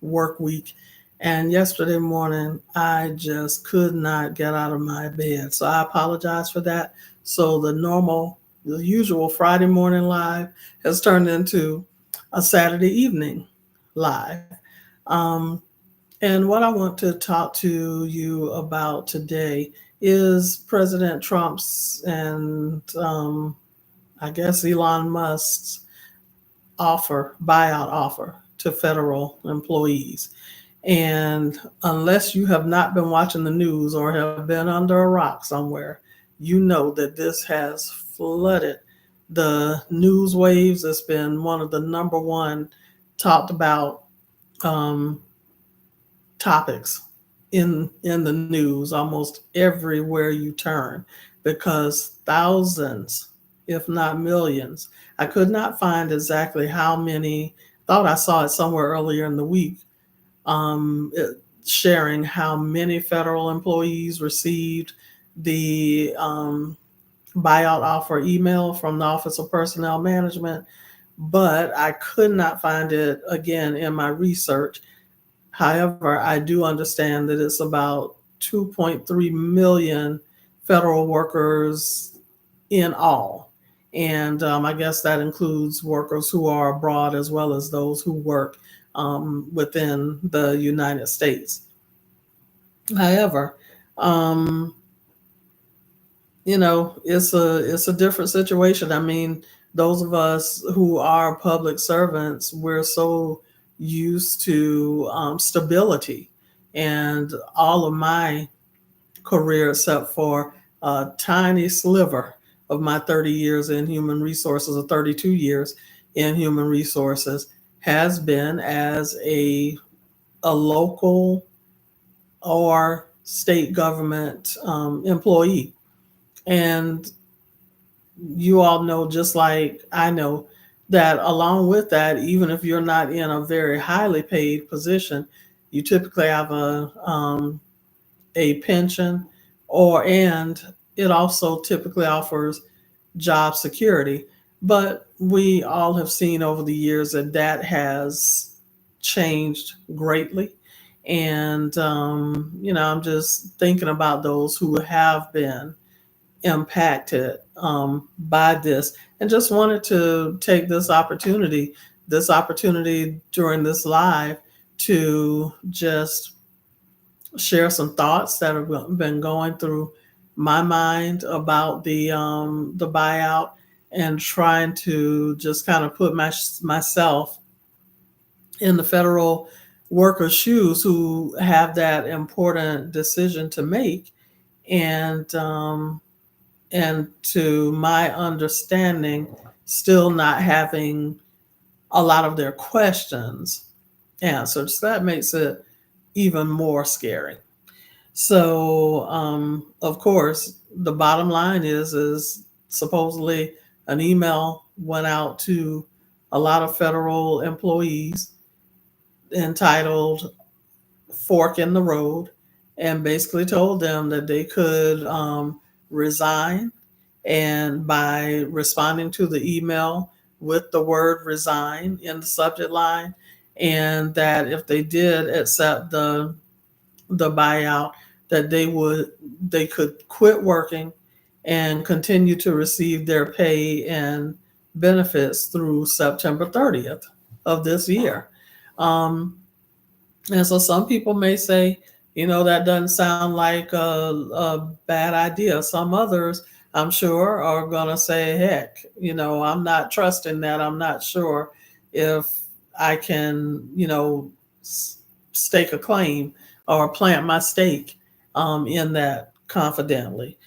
work week. And yesterday morning, I just could not get out of my bed. So I apologize for that. So the usual Friday morning live has turned into a Saturday evening live. Um, and what I want to talk to you about today is President Trump's and I guess Elon Musk's buyout offer to federal employees. And unless you have not been watching the news or have been under a rock somewhere, you know that this has flooded the news waves. It's been one of the number one talked about um, topics in the news almost everywhere you turn because thousands, if not millions, I could not find exactly how many. Thought I saw it somewhere earlier in the week, sharing how many federal employees received the buyout offer email from the Office of Personnel Management, but I could not find it again in my research. However, I do understand that it's about 2.3 million federal workers in all. And I guess that includes workers who are abroad as well as those who work within the United States. However, um, it's a different situation. I mean, those of us who are public servants, we're so used to stability, and all of my career, except for a tiny sliver of my 30 years in human resources, or 32 years in human resources, has been as a local or state government employee. And you all know, just like I know, that along with that, even if you're not in a very highly paid position, you typically have a pension, and it also typically offers job security. But we all have seen over the years that that has changed greatly. And, I'm just thinking about those who have been impacted by this, and just wanted to take this opportunity during this live to just share some thoughts that have been going through my mind about the buyout, and trying to just kind of put myself in the federal workers' shoes who have that important decision to make. And um, and to my understanding, still not having a lot of their questions answered. So that makes it even more scary. So, of course, the bottom line is supposedly an email went out to a lot of federal employees entitled "Fork in the Road," and basically told them that they could resign, and by responding to the email with the word "resign" in the subject line, and that if they did accept the buyout, that they could quit working and continue to receive their pay and benefits through September 30th of this year. Um, and so some people may say, that doesn't sound like a bad idea. Some others, I'm sure, are going to say, heck, I'm not trusting that. I'm not sure if I can, stake a claim or plant my stake in that confidently.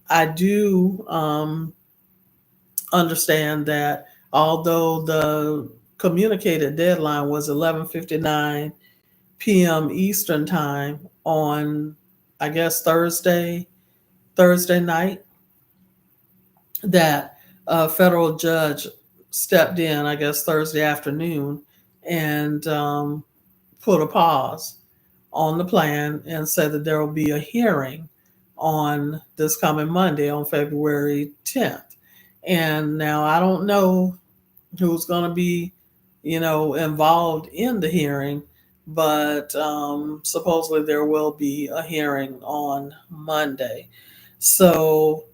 I do understand that although the communicated deadline was 11:59 p.m. Eastern time on, I guess, Thursday night, that a federal judge stepped in, I guess, Thursday afternoon, and put a pause on the plan and said that there will be a hearing on this coming Monday, on February 10th. And now I don't know who's going to be, involved in the hearing, but supposedly there will be a hearing on Monday. So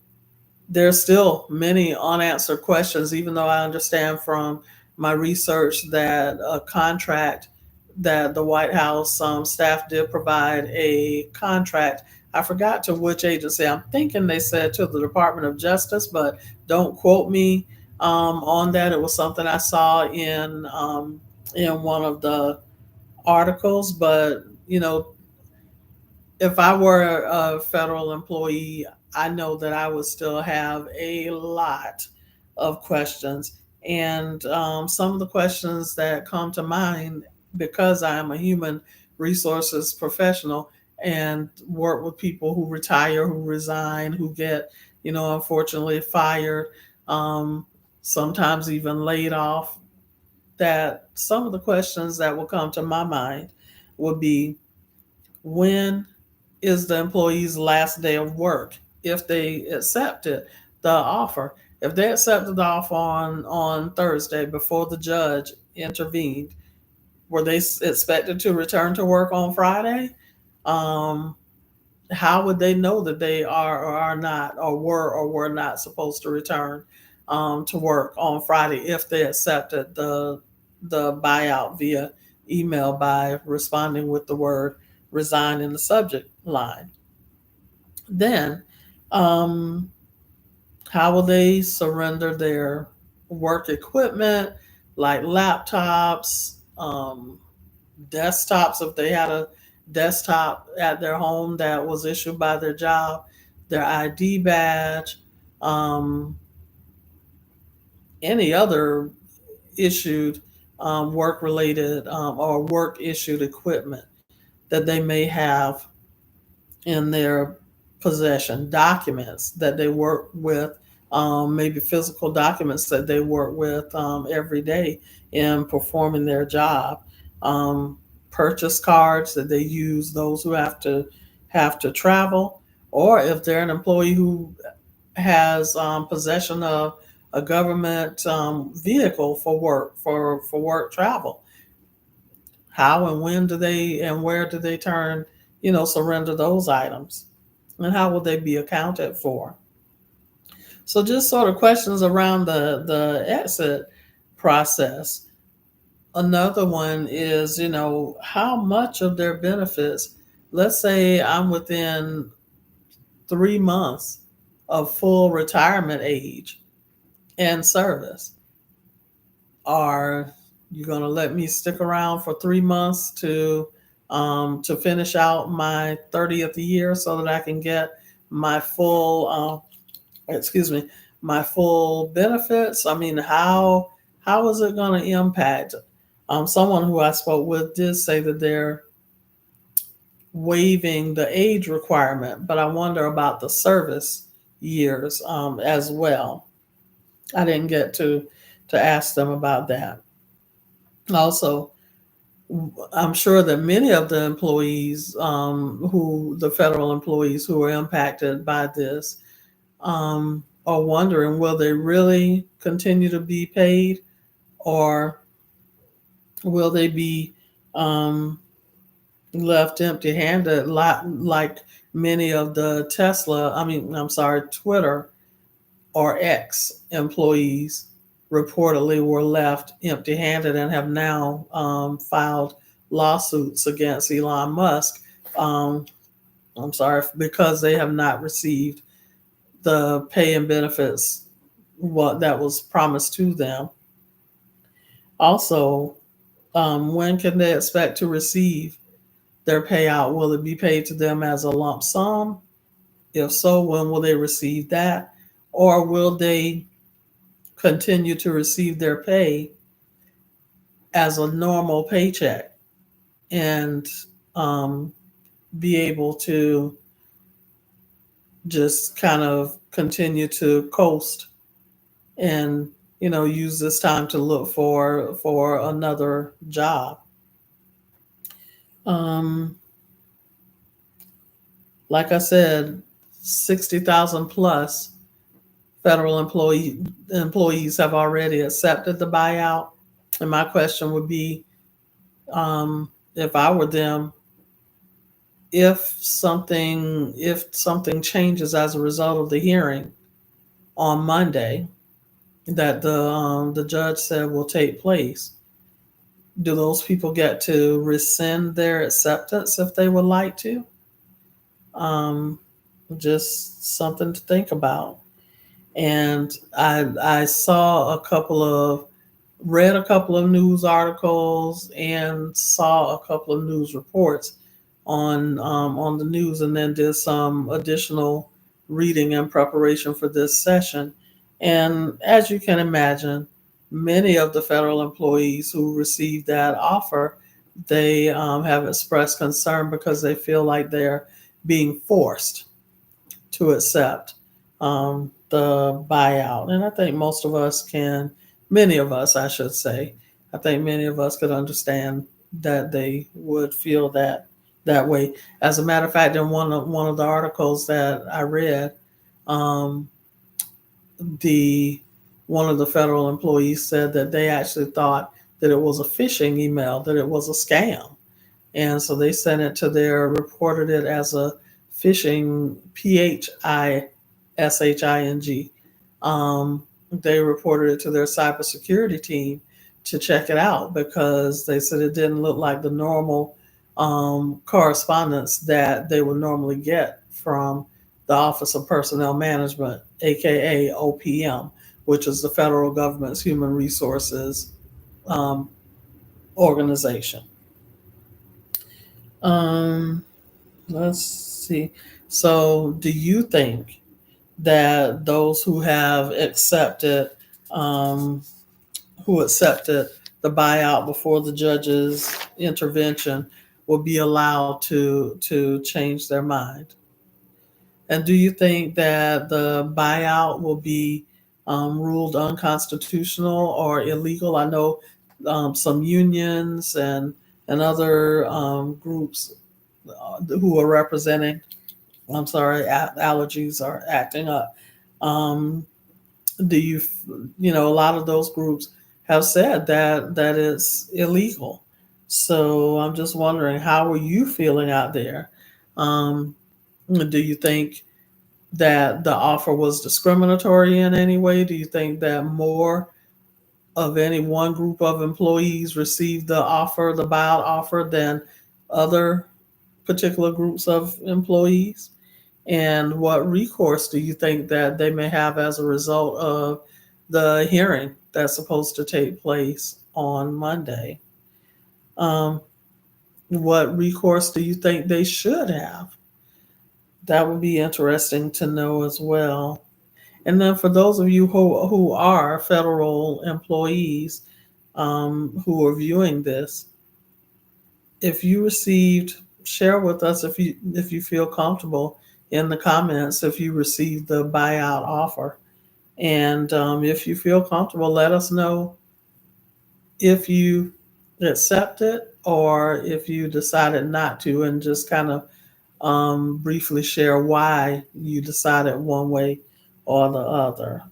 there's still many unanswered questions, even though I understand from my research that a contract that the White House staff did provide a contract. I forgot to which agency. I'm thinking they said to the Department of Justice, but don't quote me on that. It was something I saw in one of the articles, but if I were a federal employee, I know that I would still have a lot of questions. And some of the questions that come to mind, because I am a human resources professional and work with people who retire, who resign, who get, unfortunately fired, um, sometimes even laid off, that some of the questions that will come to my mind would be, when is the employee's last day of work if they accepted the offer? If they accepted the offer on Thursday before the judge intervened, were they expected to return to work on Friday? Um, how would they know that they are or are not, or were not supposed to return to work on Friday if they accepted the buyout via email by responding with the word resign in the subject line? Then, um, how will they surrender their work equipment like laptops, desktops, if they had a desktop at their home that was issued by their job, their ID badge, um, any other issued work related or work issued equipment that they may have in their possession, documents that they work with, maybe physical documents that they work with every day in performing their job, um, purchase cards that they use, those who have to travel, or if they're an employee who has possession of a government vehicle for work travel. How and when do they and where do they surrender those items? And how will they be accounted for? So just sort of questions around the exit process. Another one is, how much of their benefits, let's say I'm within 3 months of full retirement age and service, are you going to let me stick around for 3 months to finish out my 30th year so that I can get my full excuse me, my full benefits? I mean, how is it going to impact? Someone who I spoke with did say that they're waiving the age requirement, but I wonder about the service years as well. I didn't get to ask them about that. Also, I'm sure that many of the employees, the federal employees who are impacted by this, are wondering, will they really continue to be paid, or will they be um, left empty handed, like many of the Twitter or X employees reportedly were left empty handed and have now filed lawsuits against Elon Musk. Um, because they have not received the pay and benefits what that was promised to them. Also, when can they expect to receive their payout? Will it be paid to them as a lump sum? If so, when will they receive that? Or will they continue to receive their pay as a normal paycheck and um, be able to just kind of continue to coast and use this time to look for another job? um like I said, 60,000 plus federal employees have already accepted the buyout. And my question would be, if I were them, if something changes as a result of the hearing on Monday that the judge said will take place, do those people get to rescind their acceptance if they would like to? Um, just something to think about. And I saw read a couple of news articles and saw a couple of news reports on the news, and then did some additional reading in preparation for this session. And as you can imagine, many of the federal employees who received that offer, they have expressed concern because they feel like they're being forced to accept the buyout. And I think many of us, I should say, I think many of us could understand that they would feel that way. As a matter of fact, in one of the articles that I read, um, the one of the federal employees said that they actually thought that it was a phishing email, that it was a scam, and so they sent it to reported it as a phishing, PHISHING. They reported it to their cybersecurity team to check it out because they said it didn't look like the normal correspondence that they would normally get from the Office of Personnel Management, aka OPM, which is the federal government's human resources um, organization. Um, let's see. So, do you think that those um, who accepted the buyout before the judge's intervention, will be allowed to change their mind? And do you think that the buyout will be ruled unconstitutional or illegal? I know some unions and other groups who are representing. I'm sorry, allergies are acting up. Um, do a lot of those groups have said that it's illegal. So I'm just wondering, how are you feeling out there? Um, do you think that the offer was discriminatory in any way? Do you think that more of any one group of employees received the buyout offer, than other particular groups of employees? And what recourse do you think that they may have as a result of the hearing that's supposed to take place on Monday? Um, what recourse do you think they should have? That would be interesting to know as well. And then for those of you who are federal employees who are viewing this, if you received, share with us if you feel comfortable in the comments if you received the buyout offer, and if you feel comfortable, let us know if you accept it or if you decided not to, and just kind of briefly share why you decided one way or the other.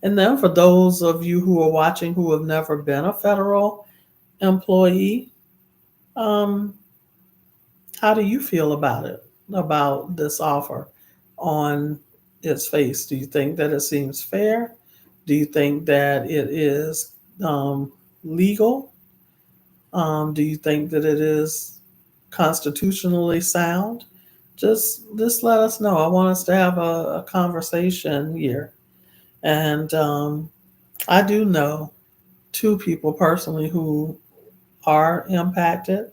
And then for those of you who are watching who have never been a federal employee, um, how do you feel about this offer on its face? Do you think that it seems fair? Do you think that it is legal? Do you think that it is constitutionally sound? Just let us know. I want us to have a conversation here. And I do know two people personally who are impacted.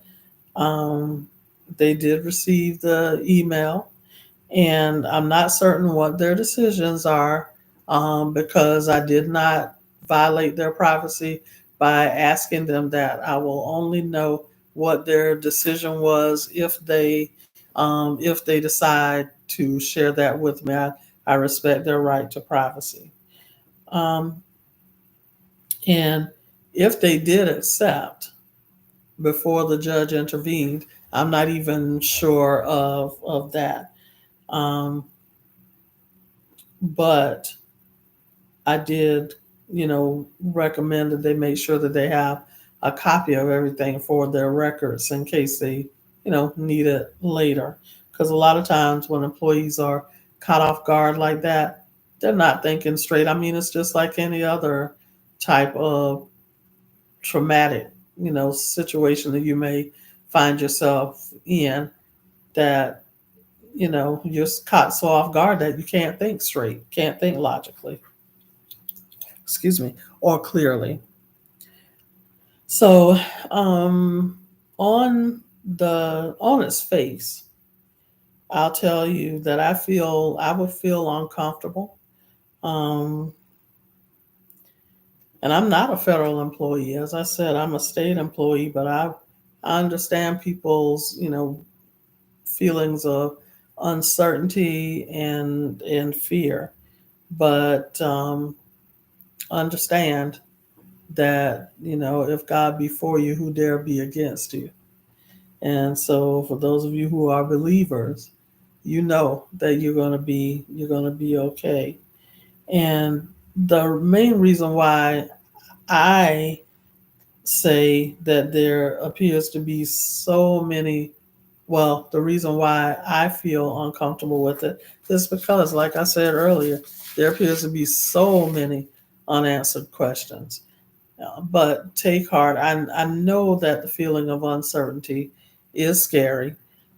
Um, they did receive the email, and I'm not certain what their decisions are because I did not violate their privacy by asking them that. I will only know what their decision was if they decide to share that with me. I respect their right to privacy. Um, and if they did accept before the judge intervened, I'm not even sure of that. Um, but I did recommend that they make sure that they have a copy of everything for their records in case they, need it later. Because a lot of times when employees are caught off guard like that, they're not thinking straight. I mean, it's just like any other type of traumatic, situation that you may find yourself in, that, you're caught so off guard that you can't think straight, can't think logically, excuse me, or clearly. So, on its face, I'll tell you that I would feel uncomfortable. Um, and I'm not a federal employee. As I said, I'm a state employee, but I understand people's, feelings of uncertainty and fear. But understand that, if God be for you, who dare be against you? And so for those of you who are believers, you know that you're going to be okay. And the main reason why I say that there appears to be so many, well, the reason why I feel uncomfortable with it is because, like I said earlier, there appears to be so many unanswered questions. But take heart. I know that the feeling of uncertainty is scary.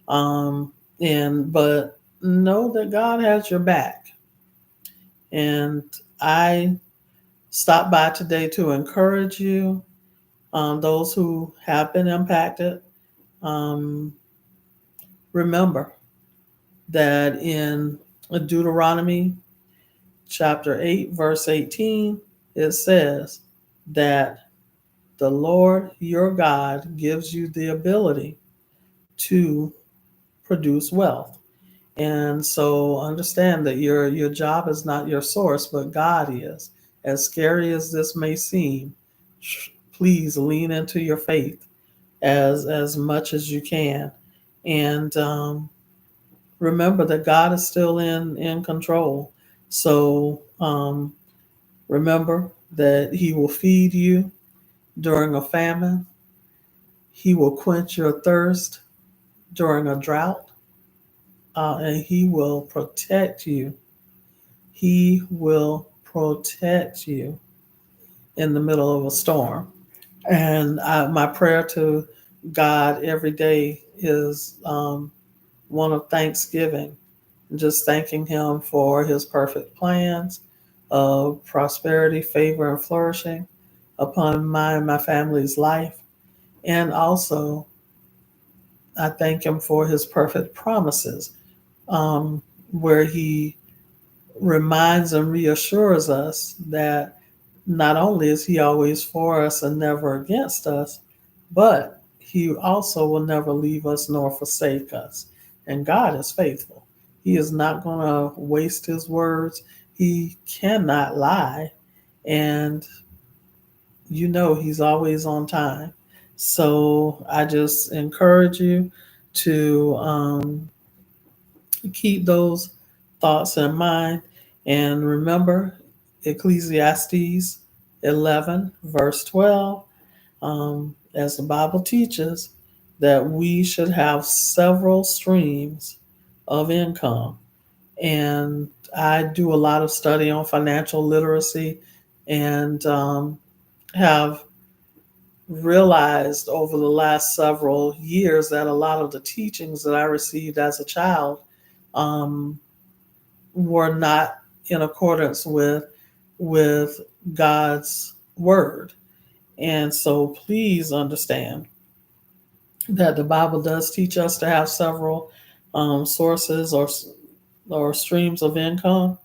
But know that God has your back. And I stopped by today to encourage you, those who have been impacted. Um, Remember that in Deuteronomy chapter 8, verse 18, it says that the Lord your God gives you the ability to produce wealth. And so understand that your job is not your source, but God is. As scary as this may seem, please lean into your faith as much as you can, and remember that God is still in control. So remember that He will feed you during a famine. He will quench your thirst during a drought, and He will protect you. He will protect you in the middle of a storm. And my prayer to God every day is one of thanksgiving, just thanking Him for His perfect plans of prosperity, favor, and flourishing upon my and my family's life. And also, I thank Him for His perfect promises, where He reminds and reassures us that not only is He always for us and never against us, but He also will never leave us nor forsake us. And God is faithful. He is not going to waste His words. He cannot lie. And He's always on time. So I just encourage you to keep those thoughts in mind. And remember Ecclesiastes 11, verse 12, as the Bible teaches, that we should have several streams of income. And I do a lot of study on financial literacy, and have realized over the last several years that a lot of the teachings that I received as a child um, were not in accordance with God's word. And so please understand that the Bible does teach us to have several sources or streams of income,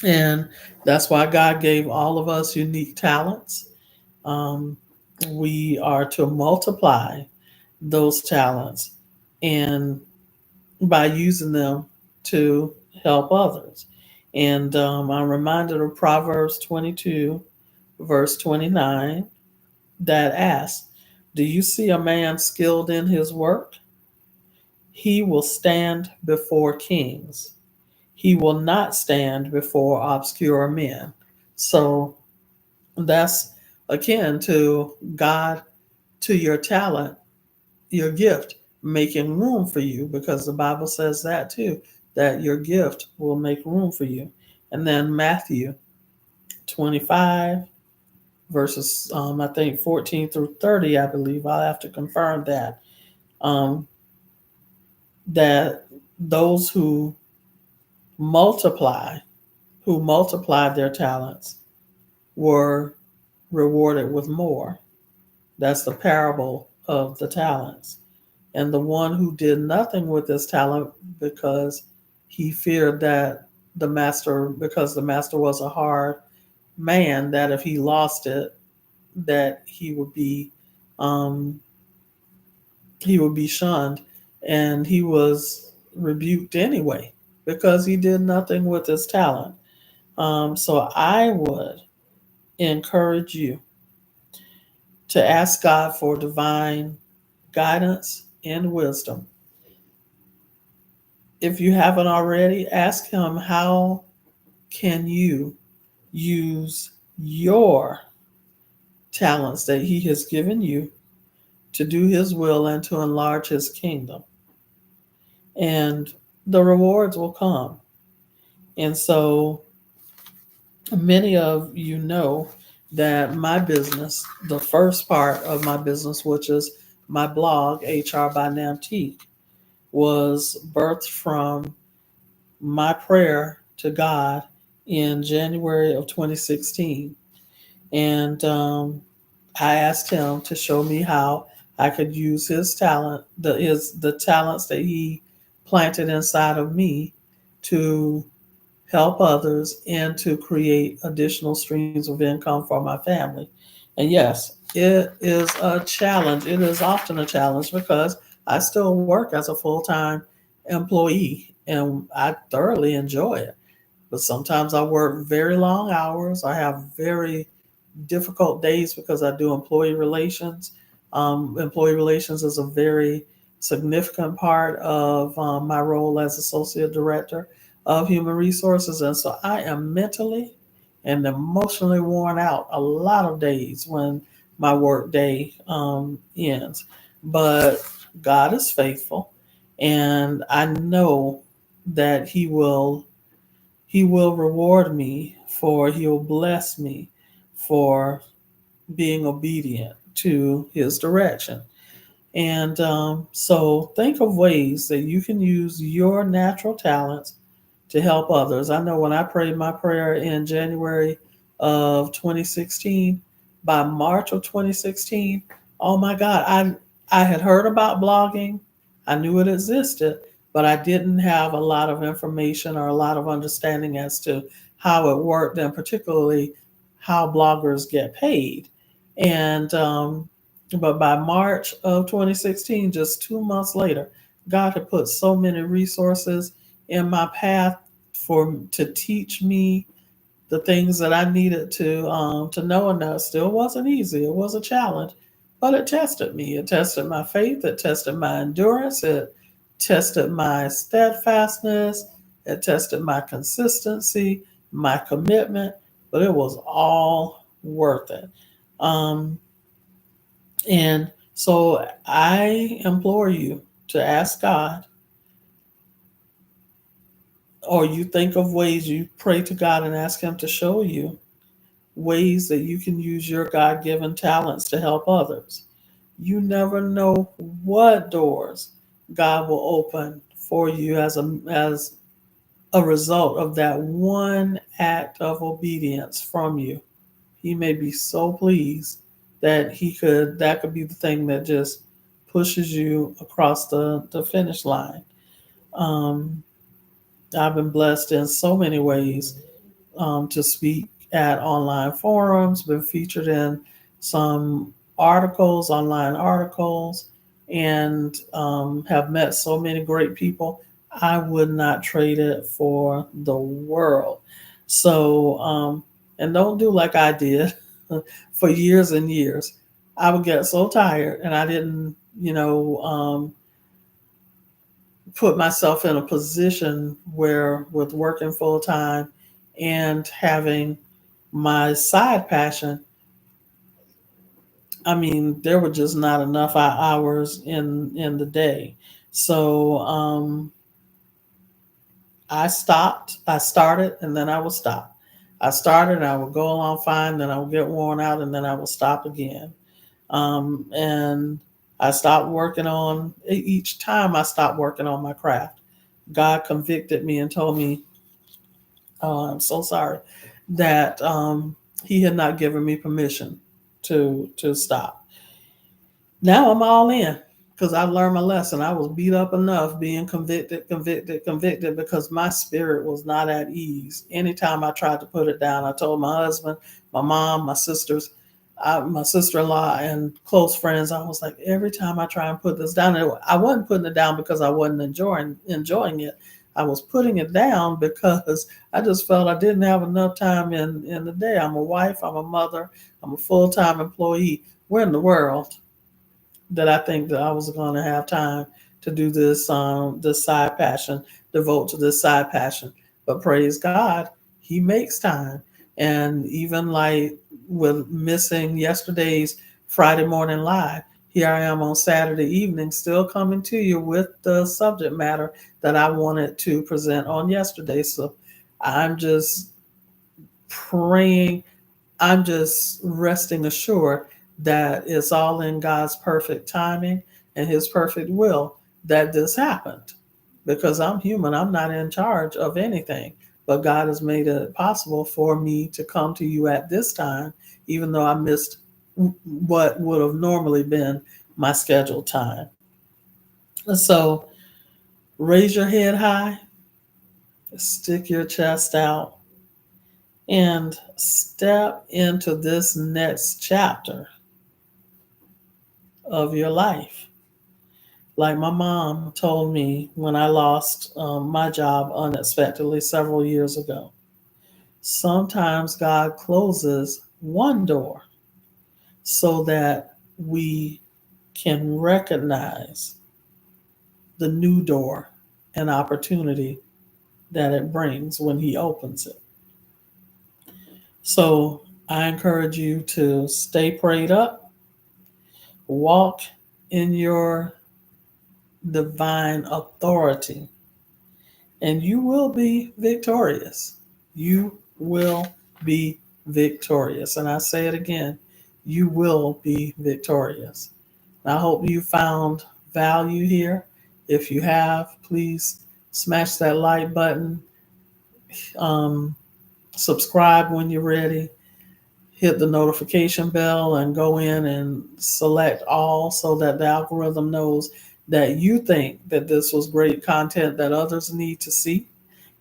and that's why God gave all of us unique talents. Um, we are to multiply those talents, and by using them to help others. And I'm reminded of Proverbs 22, verse 29, that asks, "Do you see a man skilled in his work? He will stand before kings. He will not stand before obscure men." So That's akin to God, to your talent, your gift, making room for you, because the Bible says that too, that your gift will make room for you. And then Matthew 25, verses, I think 14 through 30, I believe. I'll have to confirm that. Um, that those multiply, who multiplied their talents, were rewarded with more. That's the parable of the talents. And the one who did nothing with his talent, because he feared that because the master was a hard man, that if he lost it, that um, he would be shunned, and he was rebuked anyway because he did nothing with his talent. So I would encourage you to ask God for divine guidance and wisdom. If you haven't already, ask Him, how can you use your talents that He has given you to do His will and to enlarge His kingdom? And the rewards will come. And so many of you know that my business, the first part of my business, which is my blog, HR by Namtique, was birthed from my prayer to God in January of 2016. And I asked Him to show me how I could use His talent, the talents that He planted inside of me, to help others and to create additional streams of income for my family. And yes, it is a challenge. It is often a challenge because I still work as a full time employee and I thoroughly enjoy it. But sometimes I work very long hours. I have very difficult days because I do employee relations. Employee relations is a very significant part of my role as associate director of human resources. And so I am mentally and emotionally worn out a lot of days when my work day ends. But God is faithful, and I know that He will reward me, for He'll bless me for being obedient to His direction. And so think of ways that you can use your natural talents to help others. I know when I prayed my prayer in January of 2016, by March of 2016, oh my God, I had heard about blogging. I knew it existed, but I didn't have a lot of information or a lot of understanding as to how it worked, and particularly how bloggers get paid. And but by March of 2016, just 2 months later, God had put so many resources in my path to teach me the things that I needed to know. And that still wasn't easy. It was a challenge, but it tested me. It tested my faith. It tested my endurance. It tested my steadfastness. It tested my consistency, my commitment. But it was all worth it. Um, and so I implore you to ask God, or you think of ways, you pray to God and ask Him to show you ways that you can use your God given talents to help others. You never know what doors God will open for you as a result of that one act of obedience from you. He may be so pleased that that could be the thing that just pushes you across the finish line. Um, I've been blessed in so many ways to speak at online forums, been featured in some online articles, and have met so many great people. I would not trade it for the world. So, and don't do like I did for years and years. I would get so tired, and I didn't, put myself in a position where, with working full time and having my side passion, I mean, there were just not enough hours in the day. So I stopped. I started, and then I would stop. I started, I would go along fine, then I would get worn out, and then I would stop again. And I stopped working on each time I stopped working on my craft. God convicted me and told me, "Oh, I'm so sorry," that He had not given me permission to stop. Now I'm all in because I learned my lesson. I was beat up enough being convicted because my spirit was not at ease. Anytime I tried to put it down, I told my husband, my mom, my sisters, my sister-in-law, and close friends. I was like, every time I try and put this down, and I wasn't putting it down because I wasn't enjoying it. I was putting it down because I just felt I didn't have enough time in the day. I'm a wife, I'm a mother, I'm a full-time employee. Where in the world that I think that I was going to have time to do this side passion, devote to this side passion. But praise God, He makes time. And even like with missing yesterday's Friday morning live, here I am on Saturday evening, still coming to you with the subject matter that I wanted to present on yesterday. So I'm just praying, I'm just resting assured that it's all in God's perfect timing and His perfect will that this happened. Because I'm human, I'm not in charge of anything. But God has made it possible for me to come to you at this time, even though I missed what would have normally been my scheduled time. So raise your head high, stick your chest out, and step into this next chapter of your life. Like my mom told me when I lost my job unexpectedly several years ago, sometimes God closes one door so that we can recognize the new door and opportunity that it brings when He opens it. So I encourage you to stay prayed up, walk in your divine authority, and you will be victorious. You will be victorious. And I say it again, you will be victorious. And I hope you found value here. If you have, please smash that like button, um, subscribe when you're ready, hit the notification bell, and go in and select all so that the algorithm knows that you think that this was great content that others need to see.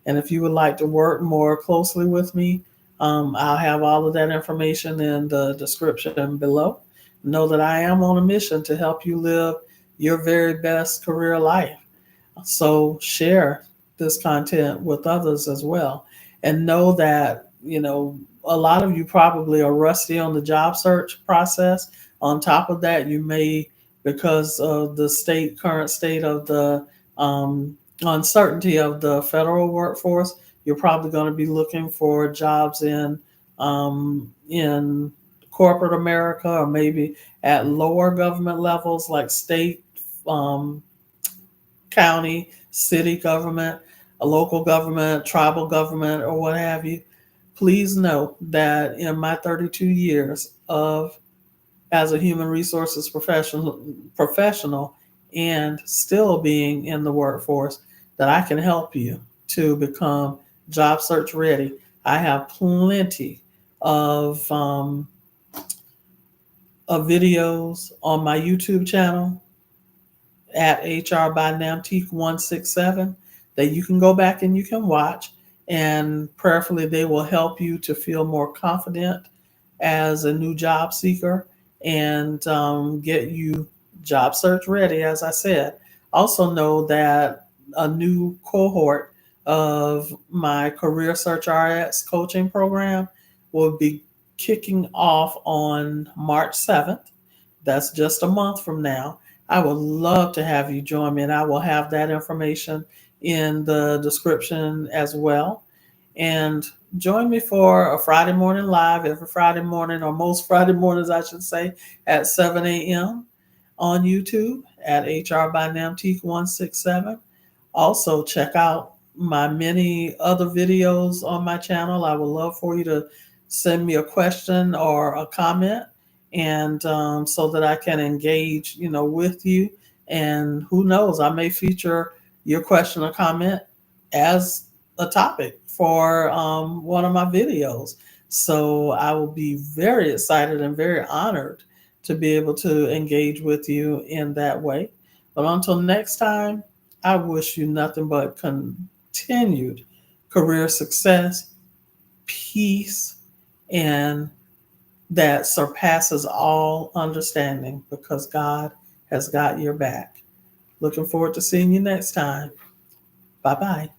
And if you would like to work more closely with me, I'll have all of that information in the description below. Know that I am on a mission to help you live your very best career life. So share this content with others as well. And know that, a lot of you probably are rusty on the job search process. On top of that, you may, because of the current state of the uncertainty of the federal workforce, you're probably going to be looking for jobs in corporate America, or maybe at lower government levels like state, um, county, city government, a local government, tribal government, or what have you. Please know that in my 32 years of as a human resources professional and still being in the workforce, that I can help you to become job search ready. I have plenty of videos on my YouTube channel at HR by Namtique 167 that you can go back and you can watch, and prayerfully they will help you to feel more confident as a new job seeker and get you job search ready. As I said, also know that a new cohort of my career search RX coaching program will be kicking off on March 7th. That's just a month from now. I would love to have you join me, and I will have that information in the description as well. And join me for a Friday morning live every Friday morning, or most Friday mornings, I should say, at 7 a.m. on YouTube at HR by Namteek 167. Also, check out my many other videos on my channel. I would love for you to send me a question or a comment, and so that I can engage, with you. And who knows, I may feature your question or comment as a topic for one of my videos. So I will be very excited and very honored to be able to engage with you in that way. But until next time, I wish you nothing but continued career success, peace, and that surpasses all understanding, because God has got your back. Looking forward to seeing you next time. Bye bye.